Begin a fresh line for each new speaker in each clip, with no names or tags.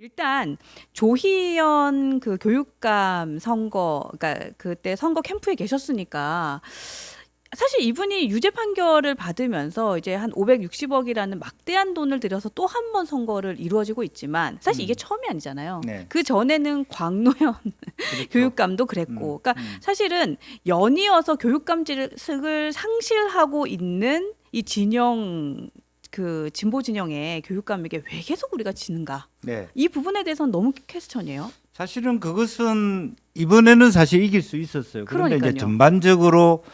일단 조희연 그 교육감 선거, 그러니까 그때 선거 캠프에 계셨으니까 사실 이분이 유죄 판결을 받으면서 이제 한 560억이라는 막대한 돈을 들여서 또 한 번 선거를 이루어지고 있지만 사실 이게 처음이 아니잖아요.
네.
그 전에는 광노현
그렇죠.
교육감도 그랬고, 그러니까 사실은 연이어서 교육감직을 상실하고 있는 이 진영, 그 진보 진영의 교육감에게 왜 계속 우리가 지는가?
네.
이 부분에 대해서는 너무 퀘스천이에요.
사실은 그것은 이번에는 사실 이길 수 있었어요. 그런데
그러니까요.
이제 전반적으로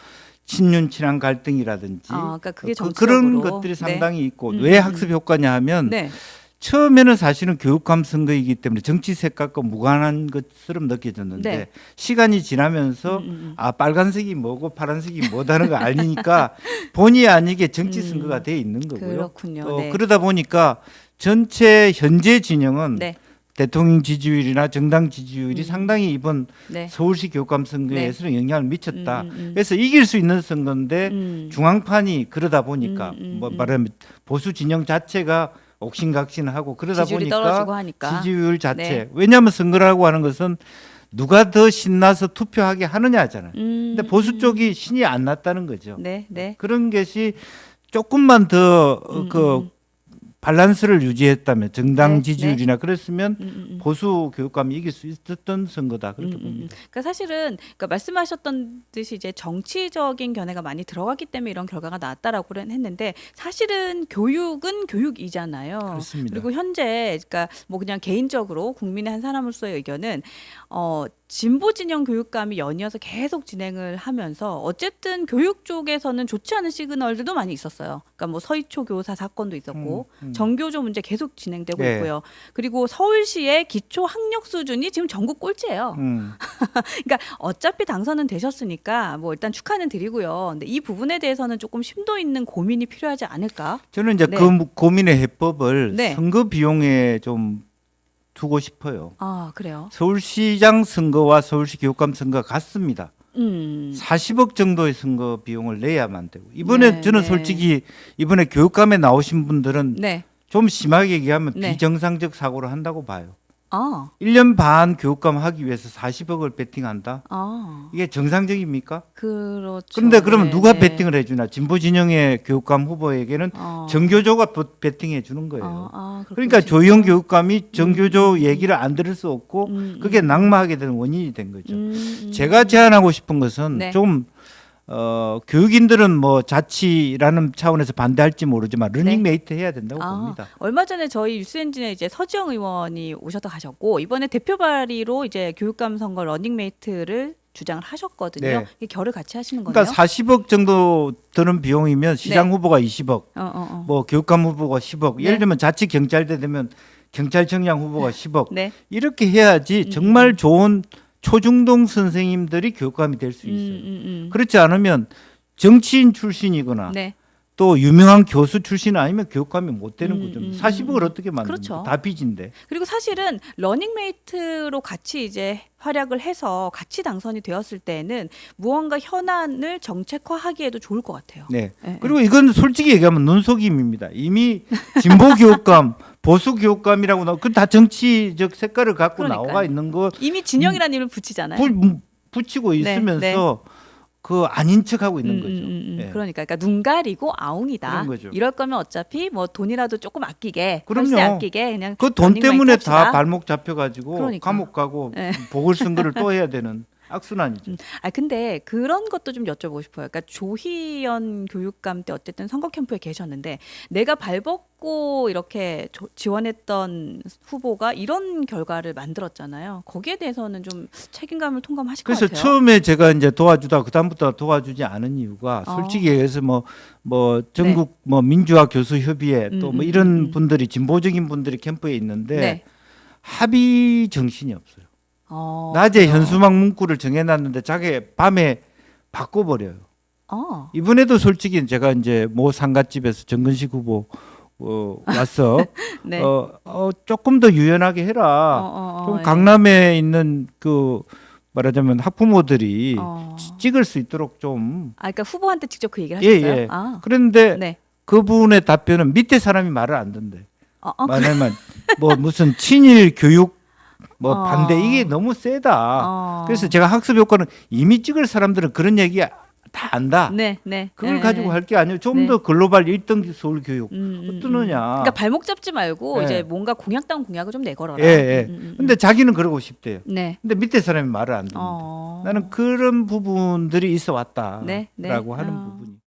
친윤 친한 갈등이라든지
그러니까 그게
그런
정치적으로.
것들이 상당히 있고
음,
왜
음,
학습 효과냐 하면
네.
처음에는 사실은 교육감 선거이기 때문에 정치 색깔과 무관한 것처럼 느껴졌는데
네.
시간이 지나면서 빨간색이 뭐고 파란색이 뭐다는 걸 알리니까 본의 아니게 정치 선거가 돼 있는 거고요.
그렇군요.
또
네.
그러다 보니까 전체 현재 진영은
네.
대통령 지지율이나 정당 지지율이 상당히 이번
네.
서울시 교육감 선거에서는 영향을 미쳤다.
음.
그래서 이길 수 있는 선거인데 중앙판이 그러다 보니까 뭐 말하면 보수 진영 자체가 옥신각신하고 그러다
지지율이
보니까
떨어지고 하니까.
지지율 자체.
네.
왜냐하면 선거라고 하는 것은 누가 더 신나서 투표하게 하느냐잖아요. 근데 보수 쪽이 신이 안 났다는 거죠.
네. 네.
그런 것이 조금만 더 밸런스를 유지했다면 정당
네,
지지율이나 그랬으면 보수 교육감이 이길 수 있었던 선거다 그렇게 봅니다.
그러니까 사실은 그러니까 말씀하셨던 듯이 이제 정치적인 견해가 많이 들어갔기 때문에 이런 결과가 나왔다라고는 했는데 사실은 교육은 교육이잖아요.
그렇습니다.
그리고 현재 그러니까 뭐 그냥 개인적으로 국민의 한 사람으로서의 의견은 진보 진영 교육감이 연이어서 계속 진행을 하면서 어쨌든 교육 쪽에서는 좋지 않은 시그널들도 많이 있었어요. 그러니까 뭐 서희초 교사 사건도 있었고 정교조 문제 계속 진행되고
네.
있고요. 그리고 서울시의 기초 학력 수준이 지금 전국 꼴찌예요. 그러니까 어차피 당선은 되셨으니까 뭐 일단 축하는 드리고요. 근데 이 부분에 대해서는 조금 심도 있는 고민이 필요하지 않을까?
저는 이제
네.
그 고민의 해법을
네.
선거 비용에 좀 두고 싶어요.
그래요.
서울시장 선거와 서울시 교육감 선거가 같습니다.
40억
40억 정도의 선거 비용을 내야만 되고 이번에
네,
저는
네.
솔직히 이번에 교육감에 나오신 분들은
네.
좀 심하게 얘기하면
네.
비정상적 사고를 한다고 봐요.
아.
1년 반 교육감 하기 위해서 40억을 베팅한다?
아.
이게 정상적입니까?
그렇죠.
그런데 그러면
네,
누가
네.
베팅을 해주나? 진보 진영의 교육감 후보에게는 정교조가 베팅해 주는 거예요. 그러니까 조희연 교육감이 정교조 얘기를 안 들을 수 없고 그게 낙마하게 되는 원인이 된 거죠. 제가 제안하고 싶은 것은
네.
좀 교육인들은 뭐 자치라는 차원에서 반대할지 모르지만 러닝메이트 해야 된다고 봅니다.
얼마 전에 저희 뉴스엔진에 이제 서지영 의원이 오셨다 가셨고 이번에 대표 발의로 이제 교육감 선거 러닝메이트를 주장을 하셨거든요.
네.
이게 결을 같이 하시는 거네요.
그러니까 40억 정도 드는 비용이면 시장
네.
후보가 20억, 뭐 교육감 후보가 10억.
네.
예를 들면 자치 경찰대 되면 경찰청장 후보가 10억.
네.
이렇게 해야지 정말 좋은 초중등 선생님들이 교육감이 될 수 있어요. 그렇지 않으면 정치인 출신이거나
네.
또 유명한 교수 출신 아니면 교육감이 못 되는 거죠. 40억을 어떻게 만듭니까?
그렇죠.
다 빚인데.
그리고 사실은 러닝메이트로 같이 이제 활약을 해서 같이 당선이 되었을 때는 무언가 현안을 정책화하기에도 좋을 것 같아요.
네.
네,
그리고 이건 솔직히 얘기하면 눈속임입니다. 이미 진보 교육감, 보수 교육감이라고 나오, 그다 정치적 색깔을 갖고
그러니까요.
나와 있는 거
이미 진영이라는 이름을 붙이잖아요.
붙이고
네,
있으면서 그 아닌 척하고 있는 거죠. 예.
그러니까 눈 가리고 아웅이다.
그런 거죠.
이럴 거면 어차피 뭐 돈이라도 조금 아끼게,
그럼요.
펄세 아끼게 그냥
그 돈
러닝메이트
때문에
합시다.
다 발목 잡혀가지고
그러니까.
감옥 가고
네.
보궐선거를 또 해야 되는 악순환이죠.
근데 그런 것도 좀 여쭤보고 싶어요. 그러니까 조희연 교육감 때 어쨌든 선거 캠프에 계셨는데 내가 발벗고 이렇게 지원했던 후보가 이런 결과를 만들었잖아요. 거기에 대해서는 좀 책임감을 통감하실 것
그래서
같아요.
처음에 제가 이제 도와주다 그다음부터 도와주지 않은 이유가 솔직히 얘기해서 뭐 전국 뭐 민주화 교수 협의회 또 뭐 이런 분들이 진보적인 분들이 캠프에 있는데
네.
합의 정신이 없어요. 낮에
그래요?
현수막 문구를 정해놨는데 자기 밤에 바꿔버려요. 이번에도 솔직히 제가 이제 모 상가집에서 정근식 후보 와서
네.
조금 더 유연하게 해라. 좀
예.
강남에 있는 그 말하자면 학부모들이 찍을 수 있도록 좀.
그러니까 후보한테 직접 그 얘기를
예,
하셨어요?
예. 그런데
네.
그분의 답변은 밑에 사람이 말을 안 듣는데. 말하면 뭐 무슨 친일 교육 뭐 반대 이게 너무 세다. 그래서 제가 학습 효과는 이미 찍을 사람들은 그런 얘기 다 안다.
네, 네.
그걸
네.
가지고 할 게 아니고 좀 더 글로벌 1등급 서울 교육 어떠느냐.
그러니까 발목 잡지 말고
예.
이제 뭔가 공약다운 공약을 좀 내걸어라.
예. 근데 자기는 그러고 싶대요.
네.
근데 밑에 사람이 말을 안 듣는다. 나는 그런 부분들이 있어 왔다라고
네, 네.
하는 부분.